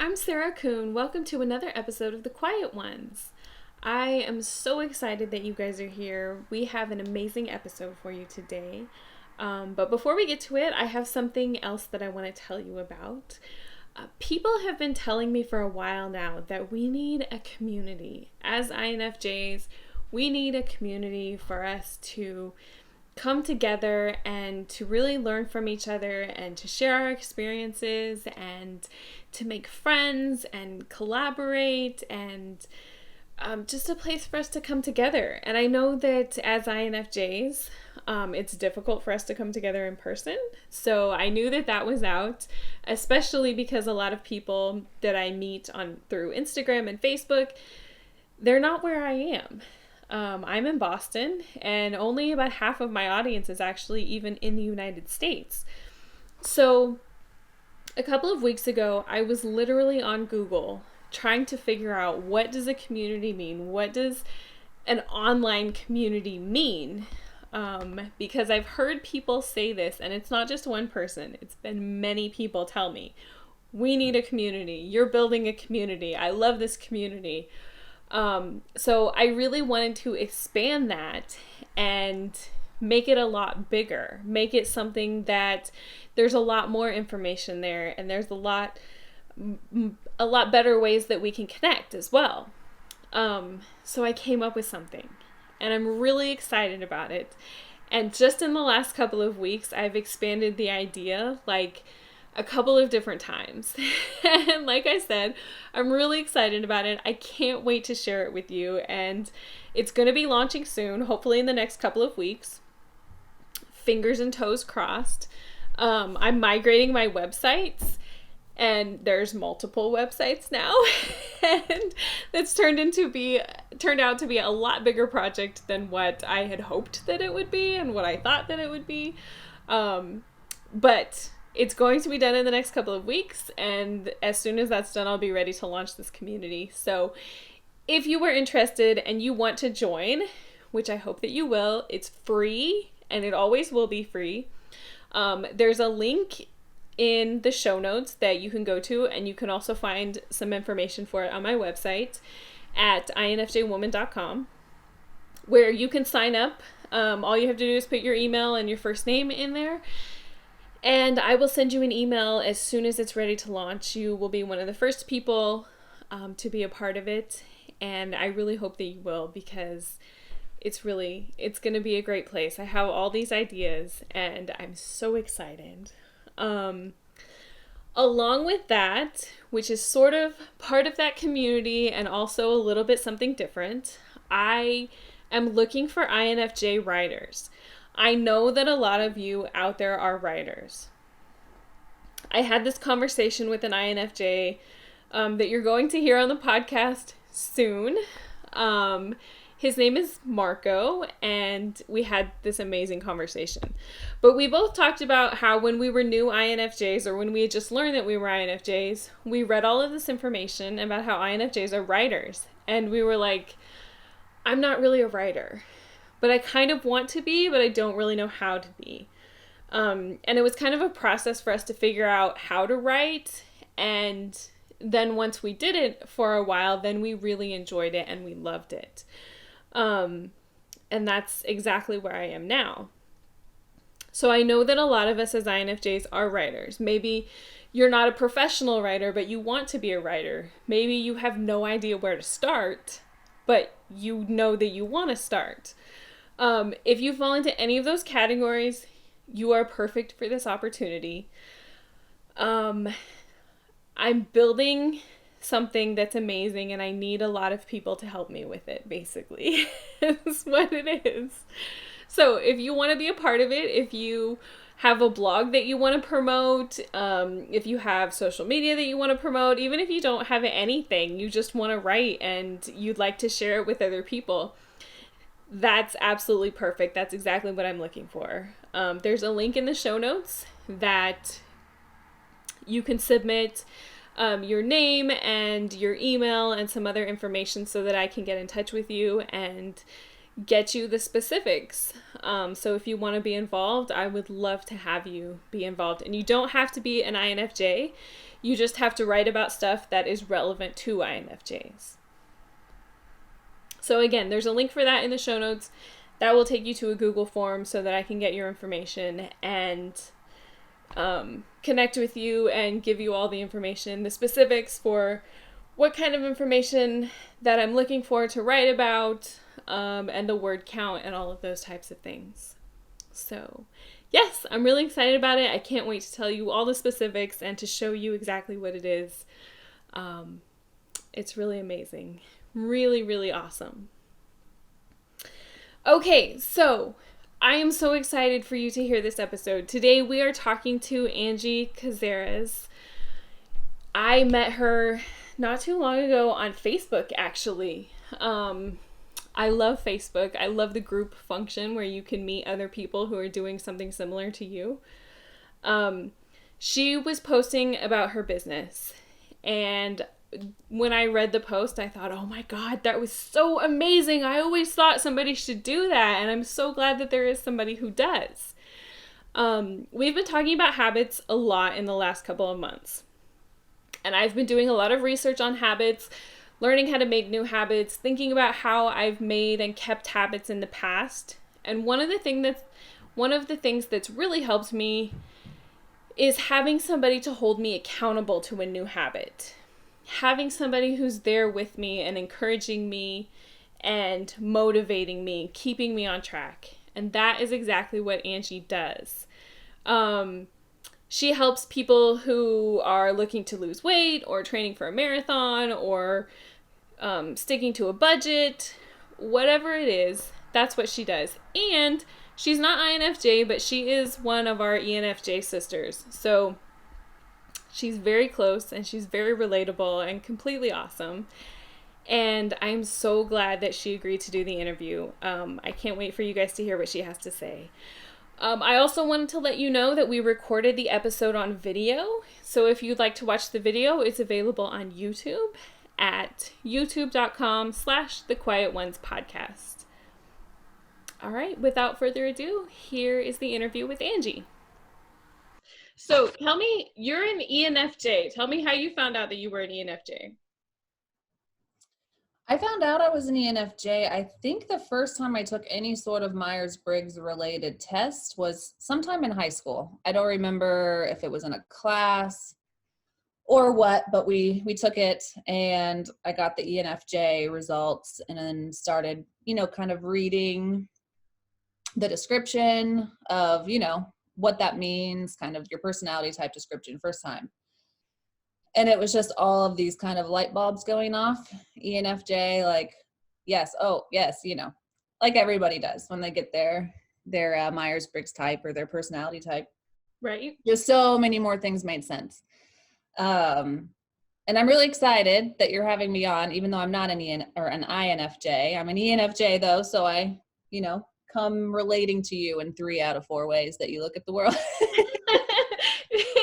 I'm Sarah Kuhn. Welcome to another episode of The Quiet Ones. I am so excited that you guys are here. We have an amazing episode for you today. But before we get to it, I have something else that I want to tell you about. People have been telling me for a while now that we need a community. As INFJs, we need a community for us to come together and to really learn from each other and to share our experiences and to make friends and collaborate and just a place for us to come together. And I know that as INFJs, it's difficult for us to come together in person. So I knew that that was out, especially because a lot of people that I meet through Instagram and Facebook, they're not where I am. I'm in Boston, and only about half of my audience is actually even in the United States. So a couple of weeks ago, I was literally on Google trying to figure out, what does a community mean? What does an online community mean? Because I've heard people say this, and it's not just one person. It's been many people tell me, we need a community. You're building a community. I love this community. So I really wanted to expand that and make it a lot bigger, make it something that there's a lot more information there, and there's a lot better ways that we can connect as well. So I came up with something, and I'm really excited about it. And just in the last couple of weeks, I've expanded the idea like a couple of different times. And like I said, I'm really excited about it. I can't wait to share it with you. And it's going to be launching soon, hopefully in the next couple of weeks. Fingers and toes crossed. I'm migrating my websites, and there's multiple websites now. And that's turned out to be a lot bigger project than what I had hoped that it would be and what I thought that it would be. But it's going to be done in the next couple of weeks, and as soon as that's done, I'll be ready to launch this community. So if you were interested and you want to join, which I hope that you will, it's free, and it always will be free. There's a link in the show notes that you can go to, and you can also find some information for it on my website at infjwoman.com, where you can sign up. All you have to do is put your email and your first name in there, and I will send you an email as soon as it's ready to launch. You will be one of the first people to be a part of it, and I really hope that you will, because it's going to be a great place. I have all these ideas, and I'm so excited. Along with that, which is sort of part of that community and also a little bit something different, I am looking for INFJ writers. I know that a lot of you out there are writers. I had this conversation with an INFJ that you're going to hear on the podcast soon. His name is Marco, and we had this amazing conversation. But we both talked about how when we were new INFJs, or when we had just learned that we were INFJs, we read all of this information about how INFJs are writers. And we were like, I'm not really a writer, but I kind of want to be, but I don't really know how to be. And it was kind of a process for us to figure out how to write. And then once we did it for a while, then we really enjoyed it and we loved it. And that's exactly where I am now. So I know that a lot of us as INFJs are writers. Maybe you're not a professional writer, but you want to be a writer. Maybe you have no idea where to start, but you know that you want to start. If you fall into any of those categories, you are perfect for this opportunity. I'm building something that's amazing, and I need a lot of people to help me with it, basically. That's what it is. So if you want to be a part of it, if you have a blog that you want to promote, if you have social media that you want to promote, even if you don't have anything, you just want to write and you'd like to share it with other people, that's absolutely perfect. That's exactly what I'm looking for. There's a link in the show notes that you can submit your name and your email and some other information so that I can get in touch with you and get you the specifics. So if you want to be involved, I would love to have you be involved. And you don't have to be an INFJ. You just have to write about stuff that is relevant to INFJs. So again, there's a link for that in the show notes. That will take you to a Google form so that I can get your information and connect with you and give you all the information, the specifics for what kind of information that I'm looking for to write about, and the word count and all of those types of things. So, yes, I'm really excited about it. I can't wait to tell you all the specifics and to show you exactly what it is. It's really amazing. Really, really awesome. Okay, so I am so excited for you to hear this episode. Today we are talking to Angie Cazares. I met her not too long ago on Facebook, actually. I love Facebook. I love the group function where you can meet other people who are doing something similar to you. She was posting about her business, and when I read the post, I thought, oh my God, that was so amazing. I always thought somebody should do that, and I'm so glad that there is somebody who does. We've been talking about habits a lot in the last couple of months, and I've been doing a lot of research on habits, learning how to make new habits, thinking about how I've made and kept habits in the past. And one of the things that's really helped me is having somebody to hold me accountable to a new habit. Having somebody who's there with me and encouraging me and motivating me, keeping me on track. And that is exactly what Angie does. She helps people who are looking to lose weight or training for a marathon or sticking to a budget, whatever it is, that's what she does. And she's not INFJ, but she is one of our ENFJ sisters. So she's very close and she's very relatable and completely awesome. And I'm so glad that she agreed to do the interview. I can't wait for you guys to hear what she has to say. I also wanted to let you know that we recorded the episode on video. So if you'd like to watch the video, it's available on YouTube at youtube.com/thequietonespodcast. All right, without further ado, here is the interview with Angie. So tell me, you're an ENFJ. Tell me how you found out that you were an ENFJ. I found out I was an ENFJ. I think the first time I took any sort of Myers-Briggs related test was sometime in high school. I don't remember if it was in a class or what, but we took it and I got the ENFJ results and then started, kind of reading the description of, what that means, kind of your personality type description first time. And it was just all of these kind of light bulbs going off. ENFJ, like, yes, oh, yes, like everybody does when they get their Myers-Briggs type or their personality type. Right. Just so many more things made sense. And I'm really excited that you're having me on, even though I'm not an INFJ. I'm an ENFJ though, so I, come relating to you in 3 out of 4 ways that you look at the world.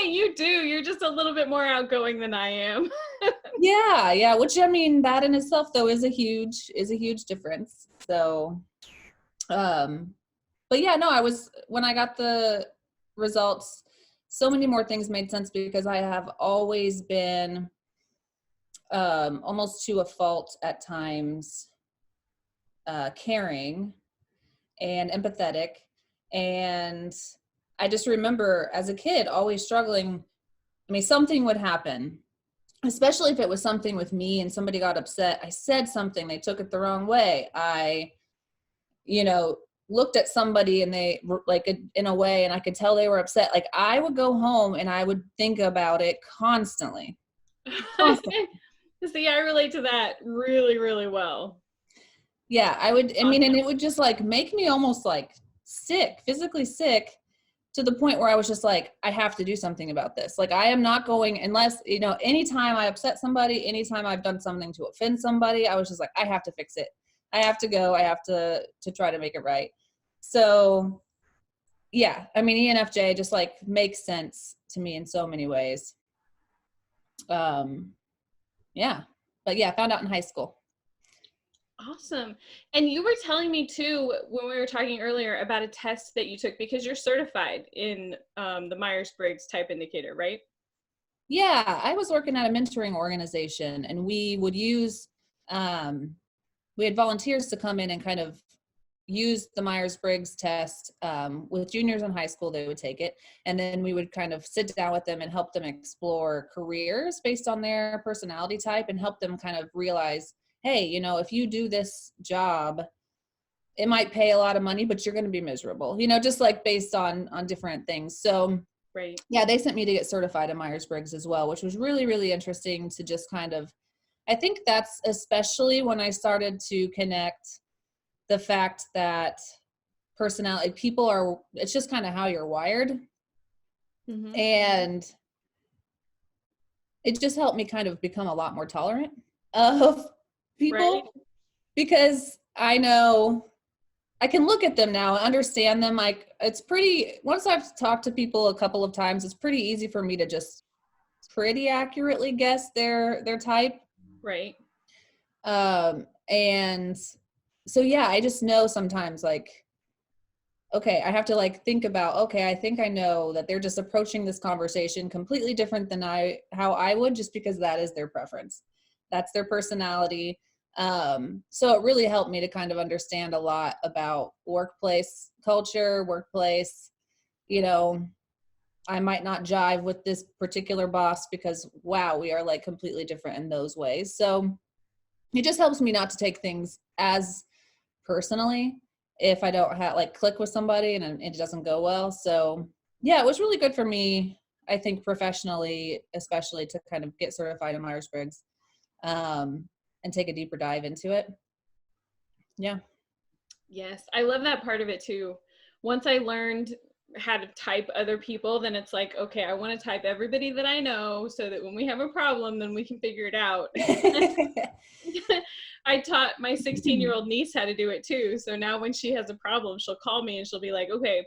You do. You're just a little bit more outgoing than I am. Yeah. Which, I mean, that in itself though is a huge difference. So, but yeah, no, when I got the results, so many more things made sense because I have always been almost to a fault at times, caring and empathetic. And I just remember as a kid always struggling. I mean, something would happen, especially if it was something with me and somebody got upset. I said something, they took it the wrong way. I, looked at somebody and they were like in a way and I could tell they were upset. Like I would go home and I would think about it constantly. See, I relate to that really, really well. Yeah, and it would just like make me almost like sick, physically sick, to the point where I was just like, I have to do something about this. Like I am not going unless, anytime I upset somebody, anytime I've done something to offend somebody, I was just like, I have to fix it. I have to go. I have to try to make it right. So yeah, I mean, ENFJ just like makes sense to me in so many ways. Yeah, but yeah, I found out in high school. Awesome. And you were telling me too, when we were talking earlier, about a test that you took because you're certified in the Myers-Briggs type indicator, right? Yeah, I was working at a mentoring organization, and um, we had volunteers to come in and kind of use the Myers-Briggs test with juniors in high school. They would take it, and then we would kind of sit down with them and help them explore careers based on their personality type, and help them kind of realize, hey, if you do this job, it might pay a lot of money, but you're going to be miserable, just like based on different things. So Right. yeah, they sent me to get certified in Myers-Briggs as well, which was really, really interesting to just kind of, I think that's especially when I started to connect the fact that personality, it's just kind of how you're wired. Mm-hmm. And it just helped me kind of become a lot more tolerant of Right. people, because I know I can look at them now and understand them. Like, once I've talked to people a couple of times, it's pretty easy for me to just pretty accurately guess their type. Right. And so yeah, I just know sometimes, like, okay, I have to like think about, okay, I think I know that they're just approaching this conversation completely different than how I would, just because that is their preference. That's their personality. So it really helped me to kind of understand a lot about workplace culture, workplace, you know, I might not jive with this particular boss because, wow, we are like completely different in those ways. So it just helps me not to take things as personally if I don't have like click with somebody and it doesn't go well. So yeah, it was really good for me, I think, professionally, especially to kind of get certified in Myers-Briggs, and take a deeper dive into it. Yeah. Yes. I love that part of it too. Once I learned how to type other people, then it's like, okay, I want to type everybody that I know so that when we have a problem, then we can figure it out. I taught my 16-year-old niece how to do it too. So now when she has a problem, she'll call me and she'll be like, okay,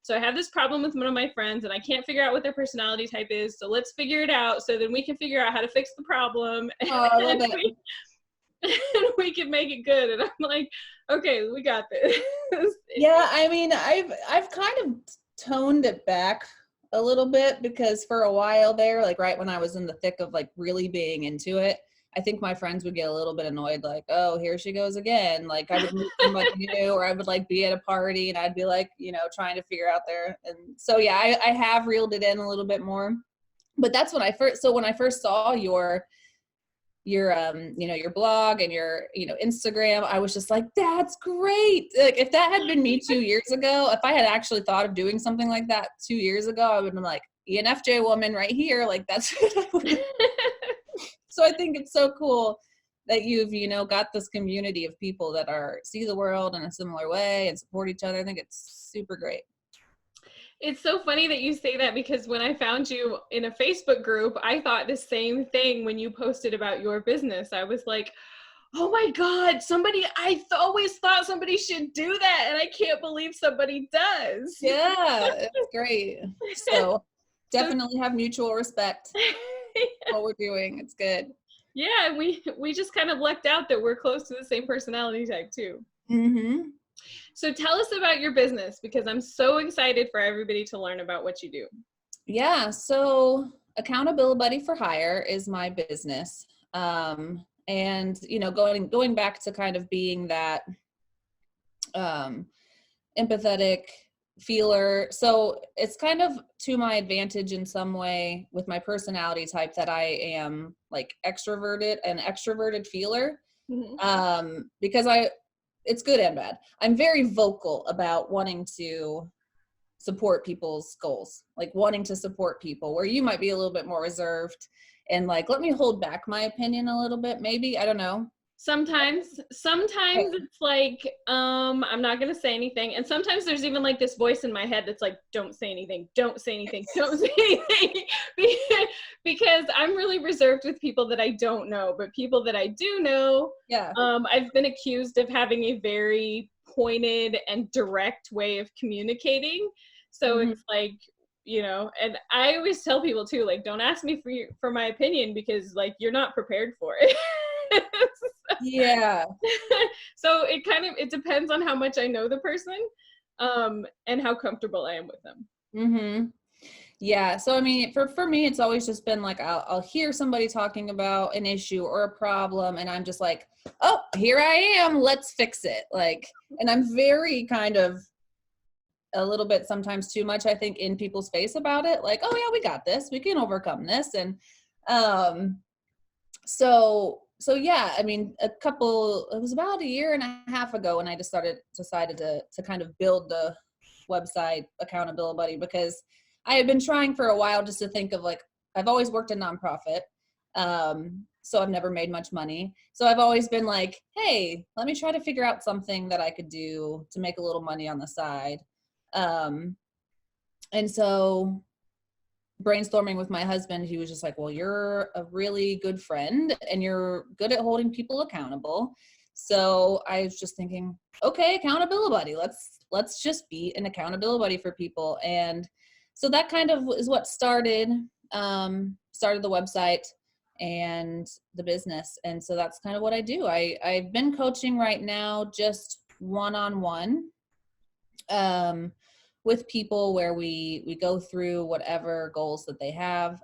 so I have this problem with one of my friends and I can't figure out what their personality type is. So let's figure it out so then we can figure out how to fix the problem. Oh, I love and, it. and we can make it good. And I'm like, okay, we got this. Yeah, I mean, I've kind of toned it back a little bit, because for a while there, like right when I was in the thick of like really being into it, I think my friends would get a little bit annoyed, like, oh, here she goes again. Like I would meet somebody new, or I would like be at a party and I'd be like, trying to figure out there. And so yeah, I have reeled it in a little bit more. But that's when I first saw your blog and your Instagram, I was just like, that's great. Like if that had been me 2 years ago, if I had actually thought of doing something like that 2 years ago, I would have been like, ENFJ woman right here, like that's what I would. So I think it's so cool that you've got this community of people that see the world in a similar way and support each other. I think it's super great. It's so funny that you say that, because when I found you in a Facebook group, I thought the same thing when you posted about your business. I was like, oh my God, always thought somebody should do that. And I can't believe somebody does. Yeah, it's great. So So, definitely have mutual respect for what we're doing. It's good. yeah, we just kind of lucked out that we're close to the same personality type too. Mm-hmm. So tell us about your business, because I'm so excited for everybody to learn about what you do. Yeah, so Accountabilibuddy for Hire is my business. And going back to kind of being that um, empathetic feeler. So it's kind of to my advantage in some way with my personality type that I am like an extroverted feeler. Mm-hmm. Because it's good and bad. I'm very vocal about wanting to support people's goals, like wanting to support people, where you might be a little bit more reserved and like, let me hold back my opinion a little bit, maybe. I don't know. Sometimes it's like, I'm not gonna say anything. And sometimes there's even like this voice in my head that's like, don't say anything, don't say anything, don't say anything. Because I'm really reserved with people that I don't know, but people that I do know, Yeah. I've been accused of having a very pointed and direct way of communicating. So Mm-hmm. it's like, and I always tell people too, like, don't ask me for my opinion, because like you're not prepared for it. Yeah. So it depends on how much I know the person, and how comfortable I am with them. Mm-hmm. Yeah. So I mean, for me, it's always just been like I'll hear somebody talking about an issue or a problem, and I'm just like, oh, here I am. Let's fix it. Like, and I'm very kind of a little bit sometimes too much, I think, in people's face about it. Like, oh yeah, we got this. We can overcome this. And um, so yeah, I mean, it was about a year and a half ago when I just decided to kind of build the website Accountabilibuddy, because I had been trying for a while just to think of like, I've always worked in nonprofit. So I've never made much money. So I've always been like, hey, let me try to figure out something that I could do to make a little money on the side. Um, and so brainstorming with my husband, he was just like, well, you're a really good friend and you're good at holding people accountable. So I was just thinking, okay, accountability, let's just be an accountability buddy for people. And so that kind of is what started the website and the business. And so that's kind of what I do. I've been coaching right now, just one-on-one, with people, where we go through whatever goals that they have,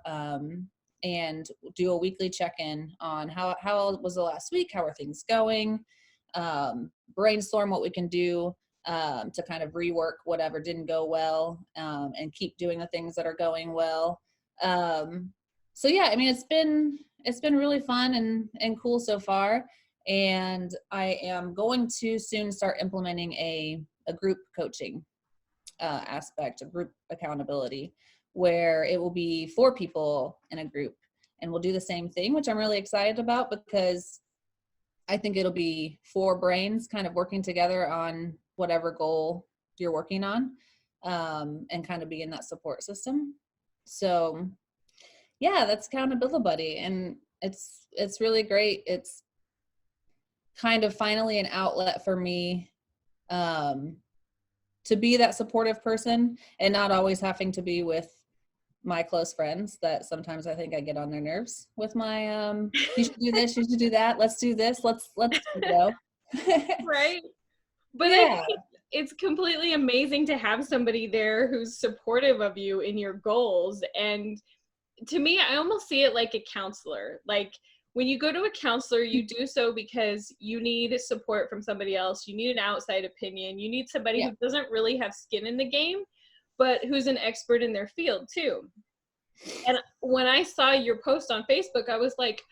and do a weekly check-in on how was the last week, how are things going, brainstorm what we can do, to kind of rework whatever didn't go well, and keep doing the things that are going well. So yeah, I mean, it's been really fun and cool so far. And I am going to soon start implementing a group coaching aspect of group accountability, where it will be 4 people in a group and we'll do the same thing, which I'm really excited about, because I think it'll be 4 brains kind of working together on whatever goal you're working on, and kind of be in that support system. So yeah, that's Accountability Buddy, and it's really great. It's kind of finally an outlet for me, um, to be that supportive person and not always having to be with my close friends that sometimes I think I get on their nerves with my, you should do this, you should do that, let's do this, let's go. Right. But I Yeah. think it's completely amazing to have somebody there who's supportive of you in your goals. And to me, I almost see it like a counselor. Like, when you go to a counselor, you do so because you need support from somebody else. You need an outside opinion. You need somebody Yeah. who doesn't really have skin in the game, but who's an expert in their field too. And when I saw your post on Facebook, I was like,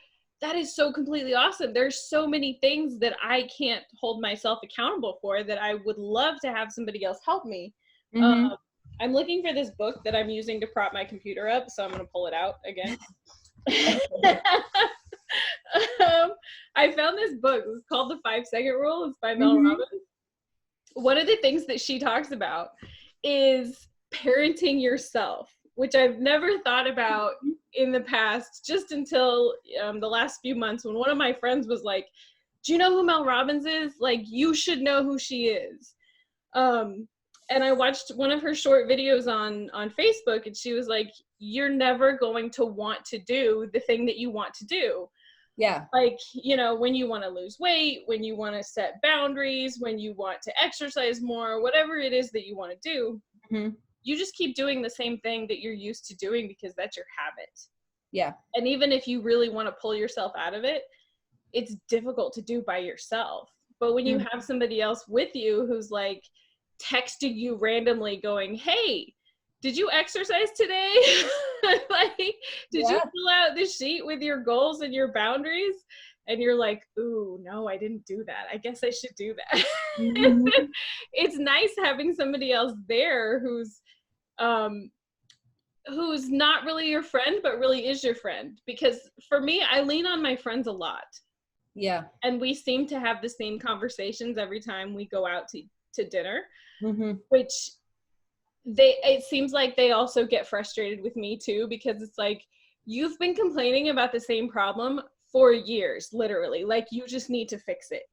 that is so completely awesome. There's so many things that I can't hold myself accountable for that I would love to have somebody else help me. Mm-hmm. I'm looking for this book that I'm using to prop my computer up, so I'm going to pull it out again. I found this book. It's called The 5-Second Rule. It's by Mel Mm-hmm. Robbins. One of the things that she talks about is parenting yourself, which I've never thought about in the past, just until the last few months, when one of my friends was like, do you know who Mel Robbins is? Like, you should know who she is. And I watched one of her short videos on Facebook, and she was like, you're never going to want to do the thing that you want to do. Yeah. Like, you know, when you want to lose weight, when you want to set boundaries, when you want to exercise more, whatever it is that you want to do, Mm-hmm. you just keep doing the same thing that you're used to doing because that's your habit. Yeah. And even if you really want to pull yourself out of it, it's difficult to do by yourself. But when you have somebody else with you who's like texting you randomly going, hey, did you exercise today? Like, did you Yeah. fill out the sheet with your goals and your boundaries? And you're like, ooh, no, I didn't do that. I guess I should do that. Mm-hmm. It's nice having somebody else there um who's not really your friend but really is your friend, because for me, I lean on my friends a lot, Yeah. and we seem to have the same conversations every time we go out to dinner, Mm-hmm. which it seems like they also get frustrated with me too, because it's like, you've been complaining about the same problem for years, literally, like, you just need to fix it.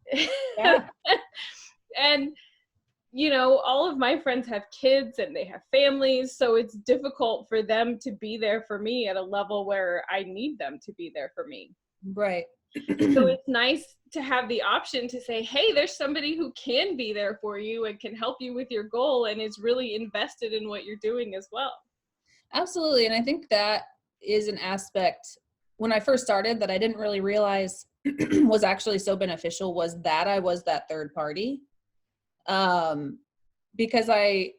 Yeah. And you know, all of my friends have kids and they have families, so it's difficult for them to be there for me at a level where I need them to be there for me. Right. So it's nice to have the option to say, hey, there's somebody who can be there for you and can help you with your goal and is really invested in what you're doing as well. Absolutely. And I think that is an aspect when I first started that I didn't really realize was actually so beneficial, was that I was that third party. Because I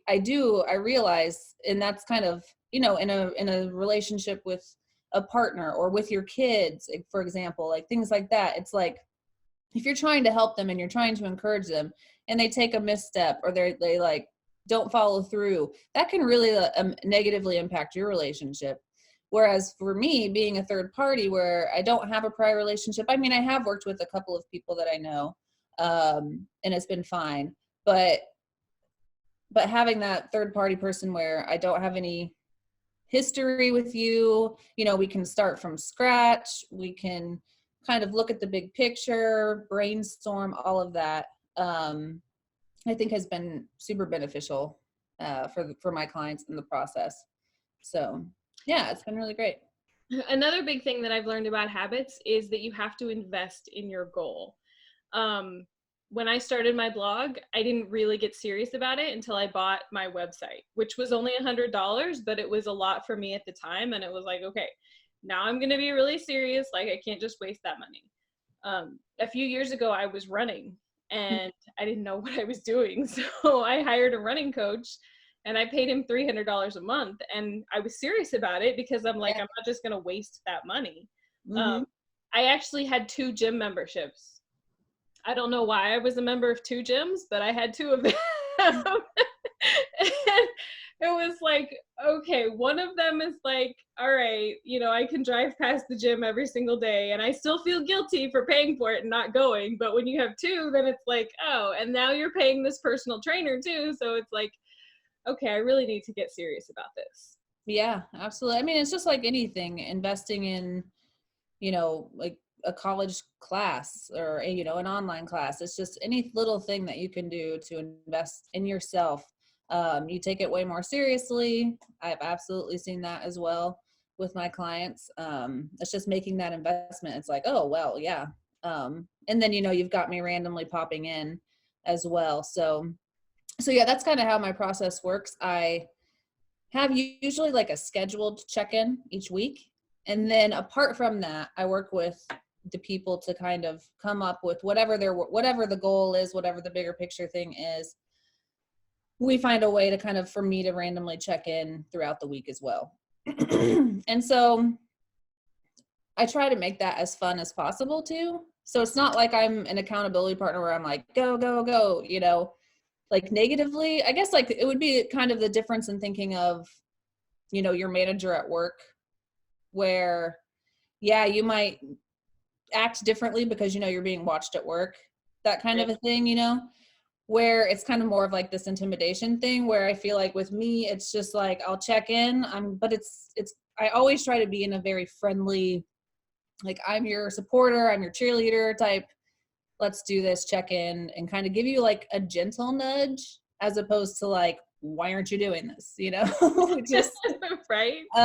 realize, and that's kind of, in a relationship with a partner or with your kids, for example, like things like that. It's like, if you're trying to help them and you're trying to encourage them and they take a misstep or they like don't follow through, that can really negatively impact your relationship. Whereas for me, being a third party where I don't have a prior relationship, I mean, I have worked with a couple of people that I know, and it's been fine, but having that third party person where I don't have any history with you, we can start from scratch. We can kind of look at the big picture, brainstorm, all of that. I think has been super beneficial for my clients in the process. So yeah, it's been really great. Another big thing that I've learned about habits is that you have to invest in your goal. When I started my blog, I didn't really get serious about it until I bought my website, which was only $100, but it was a lot for me at the time. And it was like, okay, now I'm going to be really serious. Like, I can't just waste that money. A few years ago, I was running and I didn't know what I was doing. So I hired a running coach and I paid him $300 a month. And I was serious about it because I'm like, I'm not just going to waste that money. Mm-hmm. I actually had 2 gym memberships. I don't know why I was a member of 2 gyms, but I had 2 of them. And it was like, okay, one of them is like, all right, I can drive past the gym every single day and I still feel guilty for paying for it and not going. But when you have 2, then it's like, oh, and now you're paying this personal trainer too. So it's like, okay, I really need to get serious about this. Yeah, absolutely. I mean, it's just like anything, investing in, like a college class or an online class. It's just any little thing that you can do to invest in yourself. You take it way more seriously. I've absolutely seen that as well with my clients. It's just making that investment. It's like, oh well, yeah. And then you've got me randomly popping in as well. So yeah, that's kind of how my process works. I have usually like a scheduled check-in each week. And then apart from that, I work with the people to kind of come up with whatever the goal is, whatever the bigger picture thing is. We find a way to kind of, for me to randomly check in throughout the week as well. And so I try to make that as fun as possible too. So it's not like I'm an accountability partner where I'm like, go, go, go, like negatively. I guess like it would be kind of the difference in thinking of, your manager at work, where, yeah, you might act differently because, you're being watched at work, that kind of a thing, where it's kind of more of like this intimidation thing, where I feel like with me, it's just like, I'll check in, but I always try to be in a very friendly, like, I'm your supporter, I'm your cheerleader type, let's do this, check in, and kind of give you like a gentle nudge, as opposed to like, why aren't you doing this? Just right. So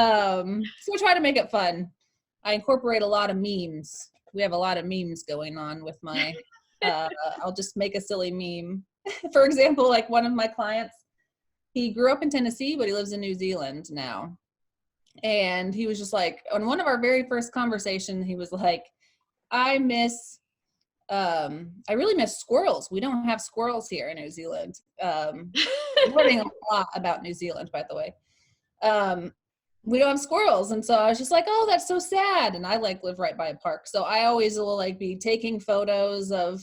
I try to make it fun. I incorporate a lot of memes. We have a lot of memes going on with my I'll just make a silly meme. For example, like one of my clients, he grew up in Tennessee, but he lives in New Zealand now. And he was just like, on one of our very first conversations, he was like, I really miss squirrels. We don't have squirrels here in New Zealand. I'm learning a lot about New Zealand, by the way. We don't have squirrels. And so I was just like, oh, that's so sad. And I like live right by a park. So I always will like be taking photos of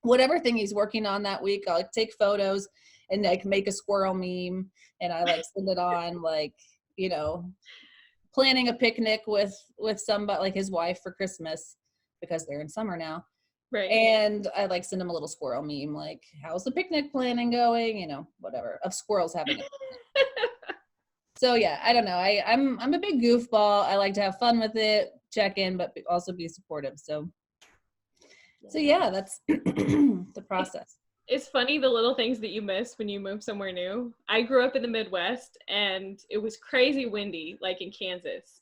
whatever thing he's working on that week. I'll like take photos and like make a squirrel meme. And I like send it on, like, planning a picnic with somebody, like his wife, for Christmas, because they're in summer now. Right. And I like send him a little squirrel meme, like, how's the picnic planning going? Whatever, of squirrels having a picnic. So yeah, I don't know. I'm a big goofball. I like to have fun with it, check in, but also be supportive. So yeah, that's the process. It's funny the little things that you miss when you move somewhere new. I grew up in the Midwest and it was crazy windy, like in Kansas.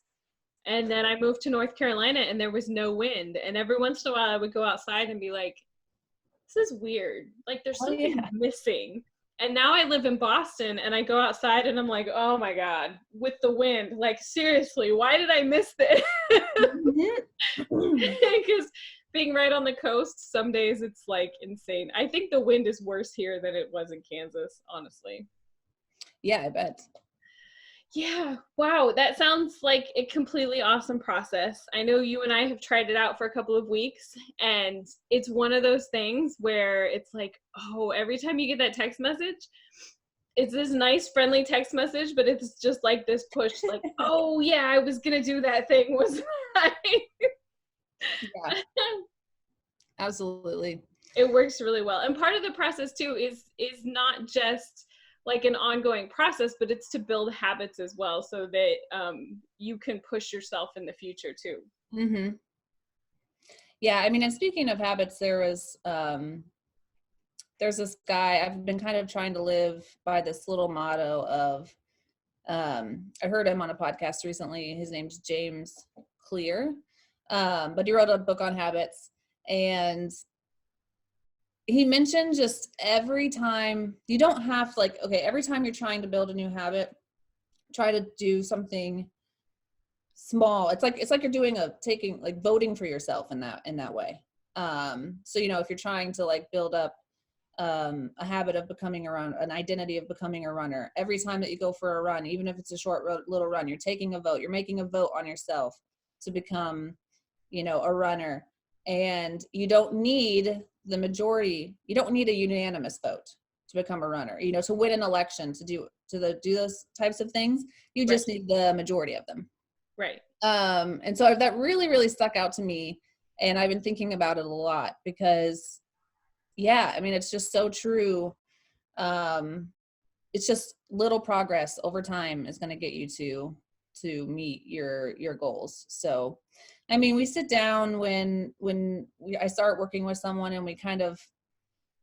And then I moved to North Carolina and there was no wind. And every once in a while I would go outside and be like, this is weird. Like there's something missing. And now I live in Boston and I go outside and I'm like, oh my God, with the wind, like seriously, why did I miss this? Because being right on the coast, some days it's like insane. I think the wind is worse here than it was in Kansas, honestly. Yeah, I bet. Yeah, wow, that sounds like a completely awesome process. I know you and I have tried it out for a couple of weeks, and it's one of those things where it's like, oh, every time you get that text message, it's this nice, friendly text message, but it's just like this push, like, oh, yeah, I was going to do that thing, wasn't I? Yeah, absolutely. It works really well. And part of the process, too, is not just like an ongoing process, but it's to build habits as well so that you can push yourself in the future too. Mm-hmm. Yeah, I mean, and speaking of habits, there's this guy, I've been kind of trying to live by this little motto of, I heard him on a podcast recently. His name's James Clear, but he wrote a book on habits, and he mentioned just every time, you don't have like, okay, every time you're trying to build a new habit, try to do something small. It's like you're doing like voting for yourself in that way. So, if you're trying to like build up a habit of becoming an identity of becoming a runner, every time that you go for a run, even if it's a short little run, you're taking a vote, you're making a vote on yourself to become, a runner. And you don't need the majority, you don't need a unanimous vote to become a runner, to win an election, to do those types of things. You just need the majority of them. Right. And so that really, really stuck out to me. And I've been thinking about it a lot because, yeah, I mean, it's just so true. It's just little progress over time is going to get you to meet your goals. So, I mean, we sit down when I start working with someone and we kind of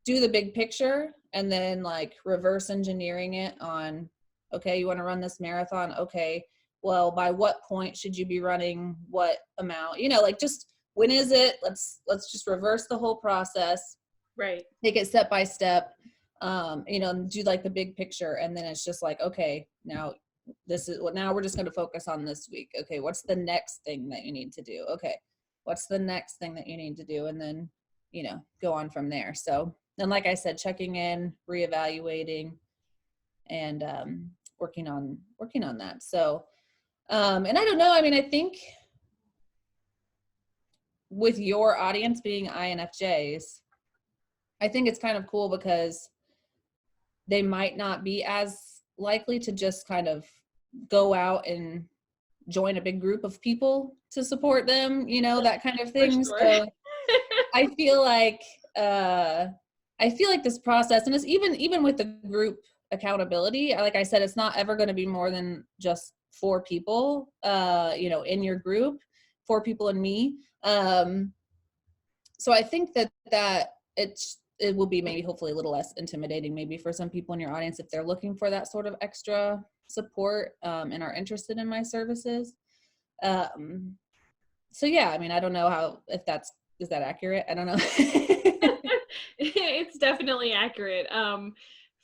do the big picture and then like reverse engineering it on, okay, you want to run this marathon? Okay, well, by what point should you be running what amount? Like just when is it? Let's just reverse the whole process. Right. Take it step by step, do like the big picture. And then it's just like, okay, now we're just going to focus on this week. Okay, what's the next thing that you need to do? Okay, what's the next thing that you need to do? And then, go on from there. So, and like I said, checking in, reevaluating, and working on that. So, and I don't know, I mean, I think with your audience being INFJs, I think it's kind of cool because they might not be as likely to just kind of go out and join a big group of people to support them, that kind of thing. Sure. So I feel like this process, and it's even with the group accountability, like I said, it's not ever going to be more than just 4 people, in your group, 4 people and me. So I think that it will be maybe hopefully a little less intimidating maybe for some people in your audience if they're looking for that sort of extra support and are interested in my services. So yeah, I mean, I don't know is that accurate? I don't know. It's definitely accurate.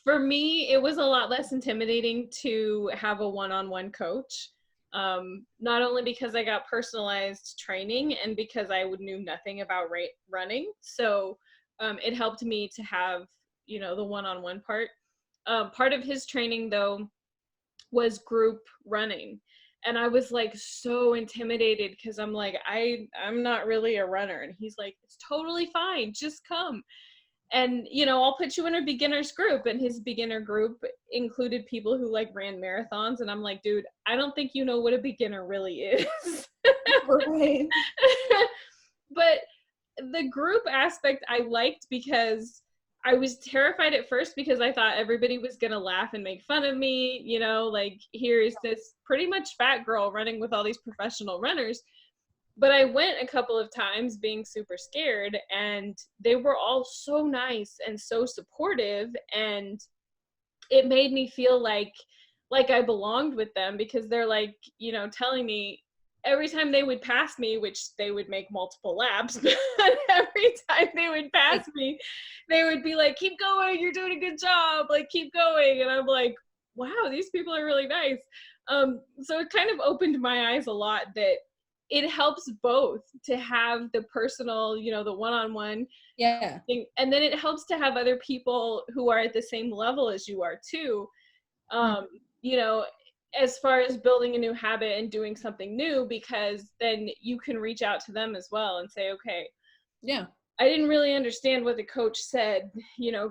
For me, it was a lot less intimidating to have a one-on-one coach. Not only because I got personalized training and because I knew nothing about running. So it helped me to have, the one-on-one part. Part of his training, though, was group running. And I was like so intimidated because I'm like, I'm not really a runner. And he's like, it's totally fine. Just come. And, I'll put you in a beginner's group. And his beginner group included people who like ran marathons. And I'm like, dude, I don't think you know what a beginner really is. Right. But the group aspect I liked because I was terrified at first because I thought everybody was going to laugh and make fun of me. Like here is this pretty much fat girl running with all these professional runners. But I went a couple of times being super scared and they were all so nice and so supportive. And it made me feel like I belonged with them because they're like, telling me, every time they would pass me, which they would make multiple laps, but every time they would pass me, they would be like, keep going, you're doing a good job, like keep going. And I'm like, wow, these people are really nice. So it kind of opened my eyes a lot that it helps both to have the personal, the one-on-one Yeah. thing, and then it helps to have other people who are at the same level as you are too. Mm. You know, as far as building a new habit and doing something new, because then you can reach out to them as well and say, okay, Yeah. I didn't really understand what the coach said.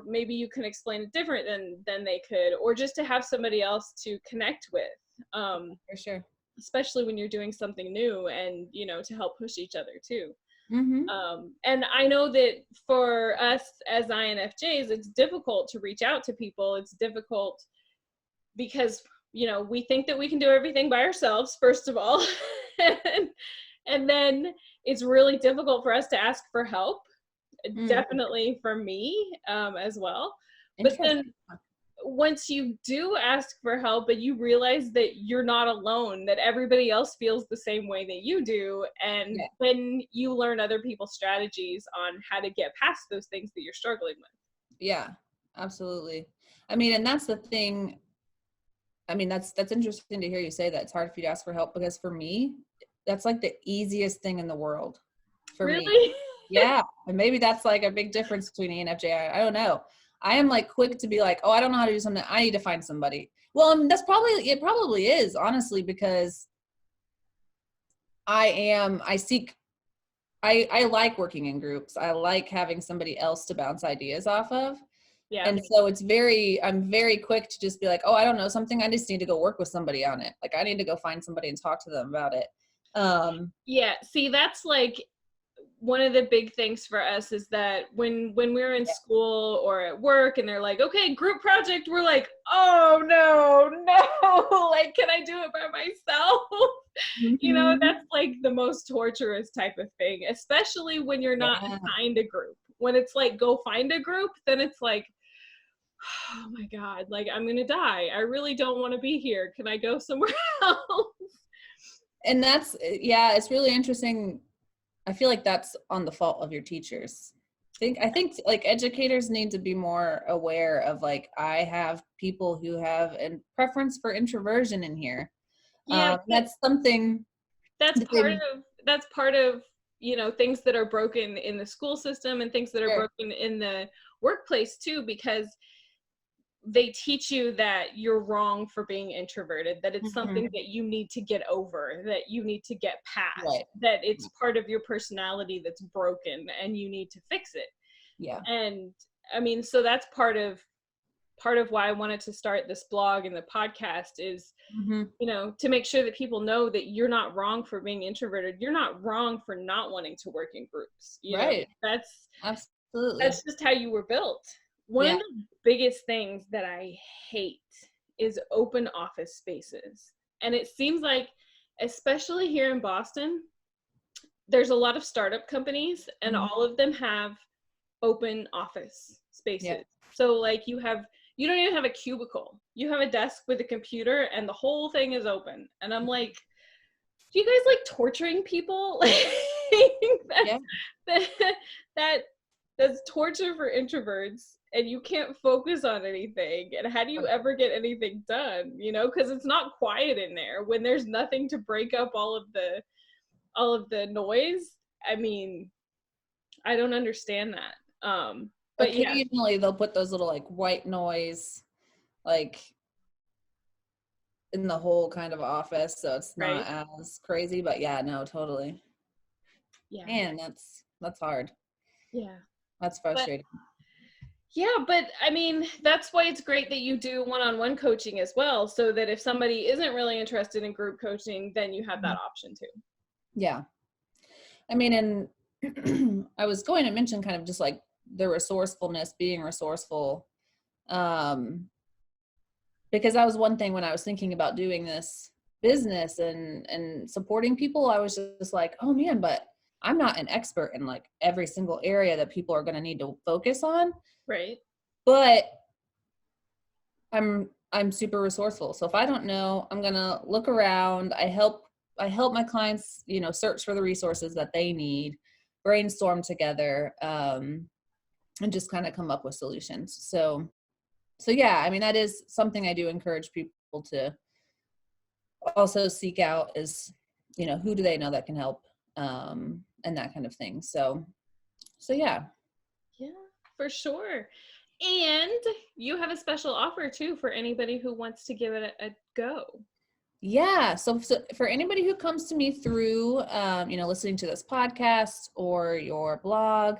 Maybe you can explain it different than they could, or just to have somebody else to connect with. For sure. Especially when you're doing something new, and to help push each other too. Mm-hmm. And I know that for us as INFJs, it's difficult to reach out to people. It's difficult because we think that we can do everything by ourselves, first of all. and then it's really difficult for us to ask for help. Mm. Definitely for me, as well. But Interesting. then once you do ask for help and you realize that you're not alone, that everybody else feels the same way that you do, and Yeah. then you learn other people's strategies on how to get past those things that you're struggling with. Yeah, absolutely. I mean, and that's the thing. I mean, that's interesting to hear you say that it's hard for you to ask for help, because for me, that's like the easiest thing in the world for me. Really? Yeah. And maybe that's like a big difference between ENFJ. I don't know. I am like quick to be like, oh, I don't know how to do something. I need to find somebody. Well, it probably is, honestly, because I like working in groups. I like having somebody else to bounce ideas off of. Yeah. And so I'm very quick to just be like, oh, I don't know something. I just need to go work with somebody on it. Like I need to go find somebody and talk to them about it. Yeah. See, that's like one of the big things for us, is that when we're in school or at work and they're like, okay, group project, we're like, oh no, like, can I do it by myself? Mm-hmm. That's like the most torturous type of thing, especially when you're not Yeah. assigned a group. When it's like, go find a group, then it's like, oh my God, like I'm gonna die. I really don't want to be here. Can I go somewhere else? And it's really interesting. I feel like that's on the fault of your teachers. I think like educators need to be more aware of, like, I have people who have a preference for introversion in here. Yeah, That's something that's that part they of that's part of things that are broken in the school system and things that are sure. broken in the workplace too, because they teach you that you're wrong for being introverted, that it's Mhm. something that you need to get over, that you need to get past, Right. that it's part of your personality that's broken and you need to fix it. Yeah. And I mean, so that's part of why I wanted to start this blog and the podcast, is Hmm. to make sure that people know that you're not wrong for being introverted. You're not wrong for not wanting to work in groups. Right. That's Absolutely. that's just how you were built. One of Yeah. the biggest things that I hate is open office spaces. And it seems like, especially here in Boston, there's a lot of startup companies and Mhm. all of them have open office Yeah. spaces. So like you don't even have a cubicle. You have a desk with a computer and the whole thing is open. And I'm like, do you guys like torturing people? Yeah. that, that that's torture for introverts, and you can't focus on anything. And how do you ever get anything done? Because it's not quiet in there when there's nothing to break up all of the noise. I mean, I don't understand that. But yeah, Occasionally they'll put those little like white noise, like, in the whole kind of office, so it's right. not as crazy. But yeah, no, totally. Yeah. Man, that's hard. Yeah. That's But frustrating. yeah, but I mean, that's why it's great that you do one-on-one coaching as well, so that if somebody isn't really interested in group coaching, then you have that Mhm. option too. Yeah. I mean, and I was going to mention kind of just like the resourcefulness, being resourceful. Um, because that was one thing when I was thinking about doing this business and supporting people. I was just like, oh man, but I'm not an expert in like every single area that people are going to need to focus on. Right. But I'm super resourceful. So if I don't know, I'm going to look around. I help help my clients, search for the resources that they need, brainstorm together, and just kind of come up with solutions. So yeah, I mean, that is something I do encourage people to also seek out is, who do they know that can help, and that kind of thing. So yeah. Yeah, for sure. And you have a special offer too for anybody who wants to give it a go. Yeah. So for anybody who comes to me through, listening to this podcast or your blog,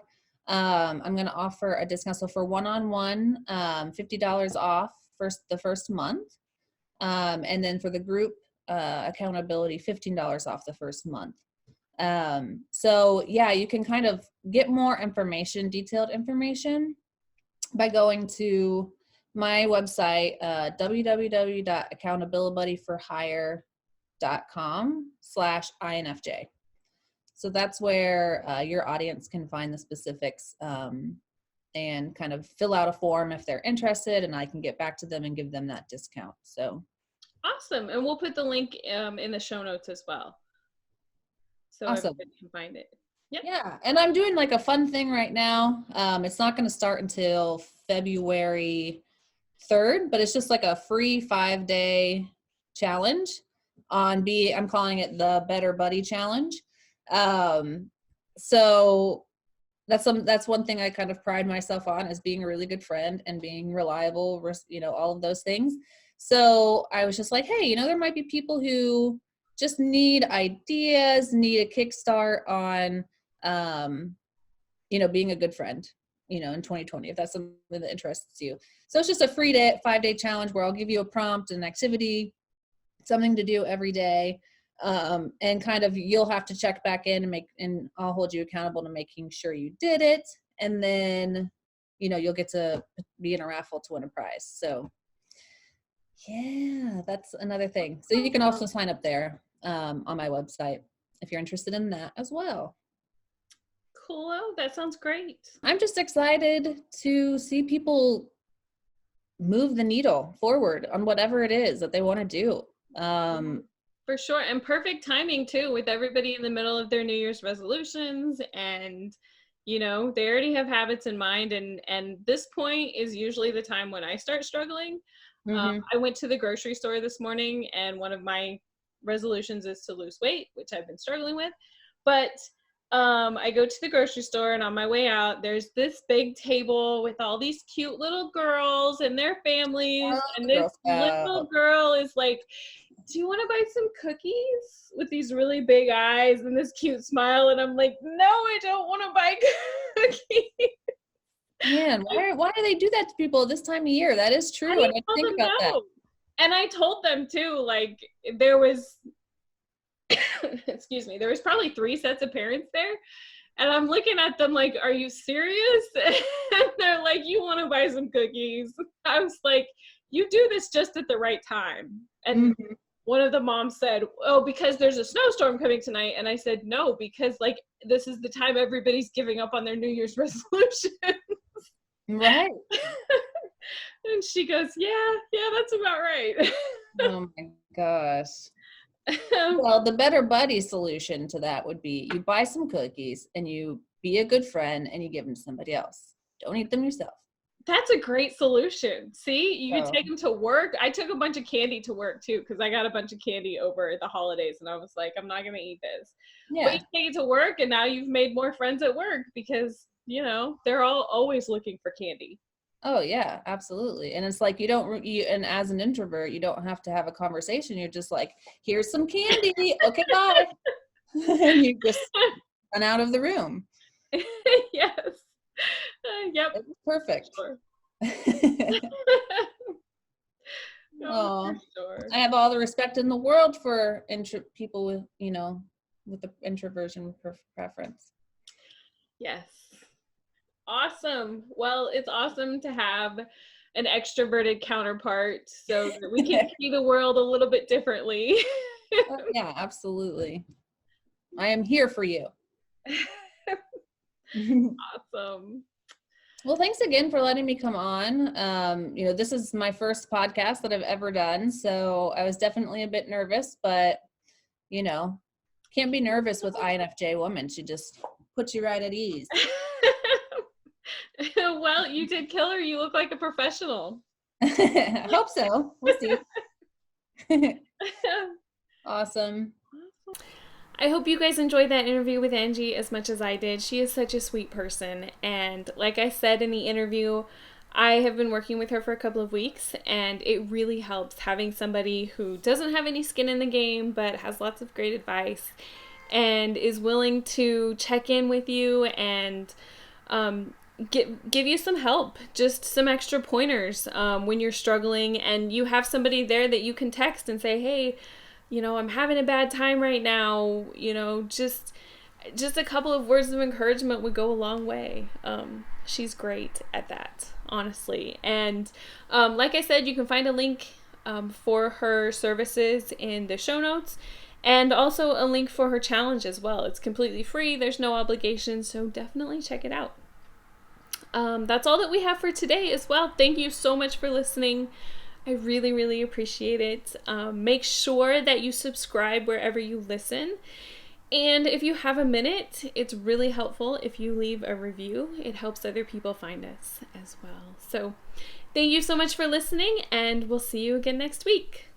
I'm going to offer a discount. So for one-on-one, $50 off the first month. And then for the group accountability, $15 off the first month. So yeah, you can kind of get more information, detailed information, by going to my website, www.accountabilibuddyforhire.com/INFJ. So that's where your audience can find the specifics, and kind of fill out a form if they're interested, and I can get back to them and give them that discount. So awesome. And we'll put the link in the show notes as well, so awesome. everybody can find it. Yep. Yeah. And I'm doing like a fun thing right now. It's not going to start until February 3rd, but it's just like a free 5-day challenge I'm calling it the Better Buddy Challenge. So that's one thing I kind of pride myself on, is being a really good friend and being reliable, all of those things. So I was just like, hey, there might be people who just need ideas, need a kickstart on, being a good friend, in 2020, if that's something that interests you. So it's just a free 5-day challenge where I'll give you a prompt, an activity, something to do every day. And kind of, you'll have to check back in and I'll hold you accountable to making sure you did it. And then, you'll get to be in a raffle to win a prize. So yeah, that's another thing. So you can also sign up there, on my website if you're interested in that as well. Cool. That sounds great. I'm just excited to see people move the needle forward on whatever it is that they want to do. For sure. And perfect timing too, with everybody in the middle of their New Year's resolutions, and they already have habits in mind, and this point is usually the time when I start struggling. I went to the grocery store this morning, and one of my resolutions is to lose weight, which I've been struggling with. But I go to the grocery store, and on my way out, there's this big table with all these cute little girls and their families. And this little girl is like, do you want to buy some cookies, with these really big eyes and this cute smile? And I'm like, no, I don't want to buy cookies. Man, why do they do that to people this time of year? That is true. And I think about that. And I told them too, like, there was excuse me, there was probably 3 sets of parents there. And I'm looking at them like, are you serious? And they're like, you want to buy some cookies? I was like, you do this just at the right time. And one of the moms said, oh, because there's a snowstorm coming tonight. And I said, no, because like, this is the time everybody's giving up on their New Year's resolutions. Right. And she goes, yeah, that's about right. Oh my gosh. Well, the Better Buddy solution to that would be, you buy some cookies and you be a good friend and you give them to somebody else. Don't eat them yourself. That's a great solution. See, you could take them to work. I took a bunch of candy to work too, because I got a bunch of candy over the holidays, and I was like, I'm not going to eat this. Yeah. But you take it to work, and now you've made more friends at work, because, they're all always looking for candy. Oh yeah, absolutely. And it's like, and as an introvert, you don't have to have a conversation. You're just like, here's some candy. Okay, bye. And you just run out of the room. Yes. Yep. It's perfect. Sure. Oh, sure. I have all the respect in the world for people with, with the introversion preference. Yes. Awesome. Well, it's awesome to have an extroverted counterpart so that we can see the world a little bit differently. Yeah, absolutely. I am here for you. Awesome. Well, thanks again for letting me come on. This is my first podcast that I've ever done, so I was definitely a bit nervous, but you know, can't be nervous with INFJ woman. She just puts you right at ease. Well, you did kill her. You look like a professional. I hope so. We'll see. Awesome. I hope you guys enjoyed that interview with Angie as much as I did. She is such a sweet person. And like I said in the interview, I have been working with her for a couple of weeks, and it really helps having somebody who doesn't have any skin in the game but has lots of great advice and is willing to check in with you and give you some help, just some extra pointers when you're struggling, and you have somebody there that you can text and say, hey, I'm having a bad time right now, just a couple of words of encouragement would go a long way. She's great at that, honestly. And like I said, you can find a link for her services in the show notes, and also a link for her challenge as well. It's completely free. There's no obligation, so definitely check it out. That's all that we have for today as well. Thank you so much for listening. I really, really appreciate it. Make sure that you subscribe wherever you listen. And if you have a minute, it's really helpful if you leave a review. It helps other people find us as well. So thank you so much for listening, and we'll see you again next week.